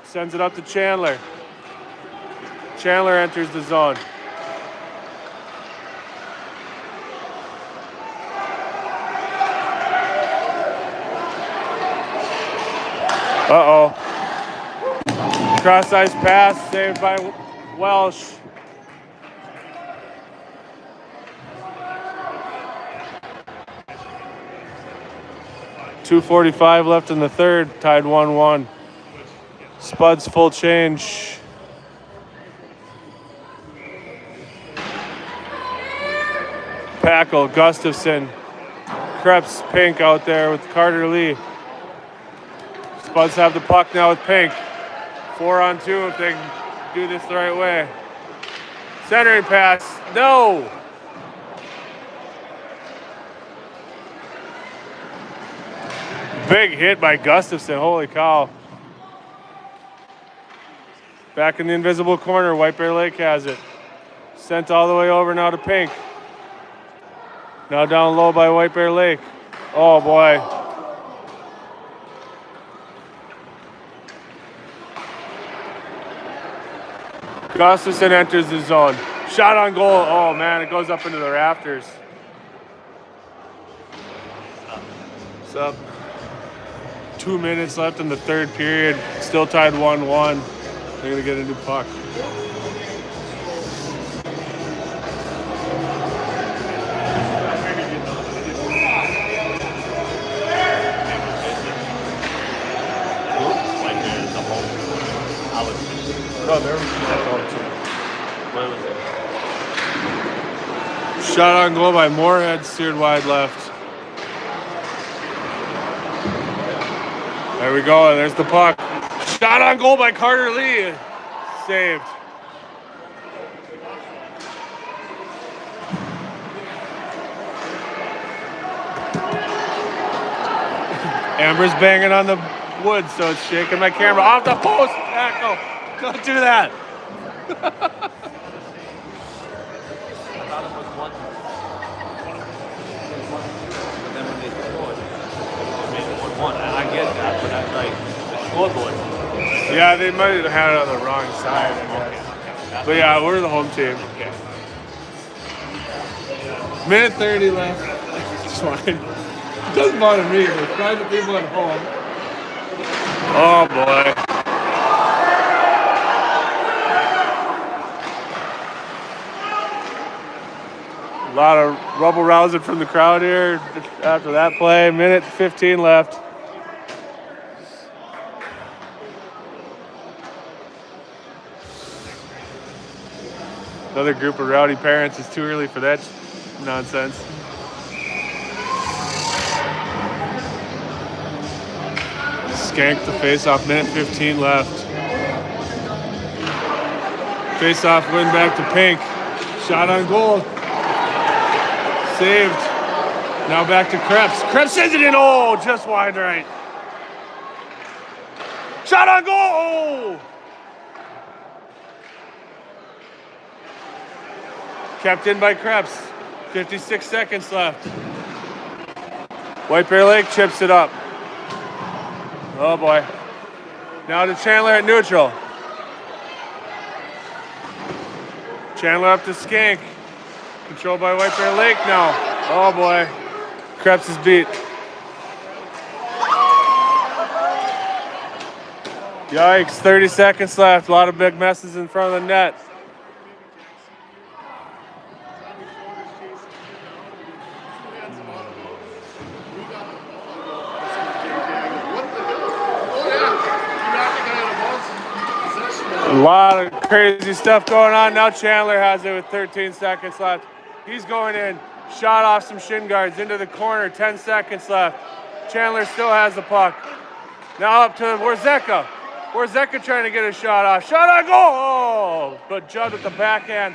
Sends it up to Chandler. Chandler enters the zone. Uh-oh. Cross-ice pass saved by Welsh. .245 left in the third, tied 1-1. Spuds full change. Packle, Gustafson, Krebs, Pink out there with Carter Lee. Spuds have the puck now with Pink. 4-on-2 if they can do this the right way. Centering pass, no! Big hit by Gustafson, holy cow. Back in the invisible corner, White Bear Lake has it. Sent all the way over now to Pink. Now down low by White Bear Lake. Oh boy. Gustafson enters the zone. Shot on goal. Oh man, it goes up into the rafters. What's up? 2 minutes left in the third period. Still tied 1-1. They're gonna get a new puck. Shot on goal by Moorhead, steered wide left. There we go, there's the puck. Shot on goal by Carter Lee. Saved. Amber's banging on the wood, so it's shaking my camera. Off the post! Tackle! Don't do that! I get that, but that's like the scoreboard. Yeah, they might have had it on the wrong side, I guess. But yeah, we're the home team. Okay. Minute 30 left. It's fine. It doesn't bother me, but find the people at home. Oh boy. A lot of rubble rousing from the crowd here after that play. Minute 15 left. Another group of rowdy parents. It's too early for that nonsense. Skank the face-off. Minute 15 left. Face-off win back to Pink. Shot on goal. Saved. Now back to Krebs. Krebs sends it in. Oh, just wide right. Shot on goal. Oh. Kept in by Krebs. 56 seconds left. White Bear Lake chips it up. Oh boy. Now to Chandler at neutral. Chandler up to Skank. Controlled by White Bear Lake now. Oh boy. Krebs is beat. Yikes, 30 seconds left. A lot of big messes in front of the net. A lot of crazy stuff going on. Now Chandler has it with 13 seconds left. He's going in. Shot off some shin guards into the corner. 10 seconds left. Chandler still has the puck. Now up to Warzeka. Warzeka trying to get a shot off. Shot on goal! Oh, but Judd with the backhand.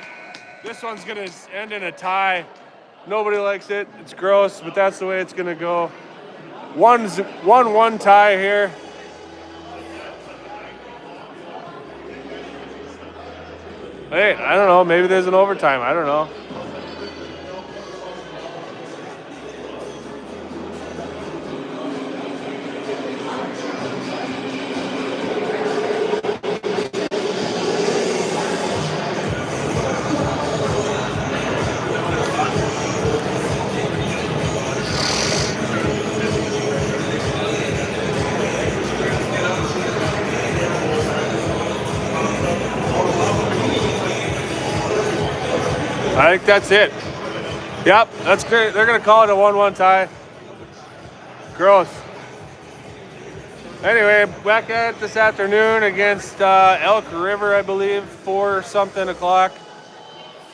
This one's going to end in a tie. Nobody likes it. It's gross, but that's the way it's going to go. 1-1 tie here. Hey, I don't know. Maybe there's an overtime. I don't know. I think that's it. Yep, that's great. They're going to call it a 1-1 tie. Gross. Anyway, back at it this afternoon against Elk River, I believe, 4-something o'clock.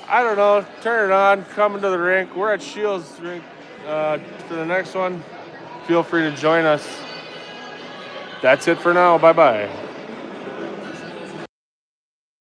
I don't know. Turn it on. Coming to the rink. We're at Shields Rink for the next one. Feel free to join us. That's it for now. Bye-bye.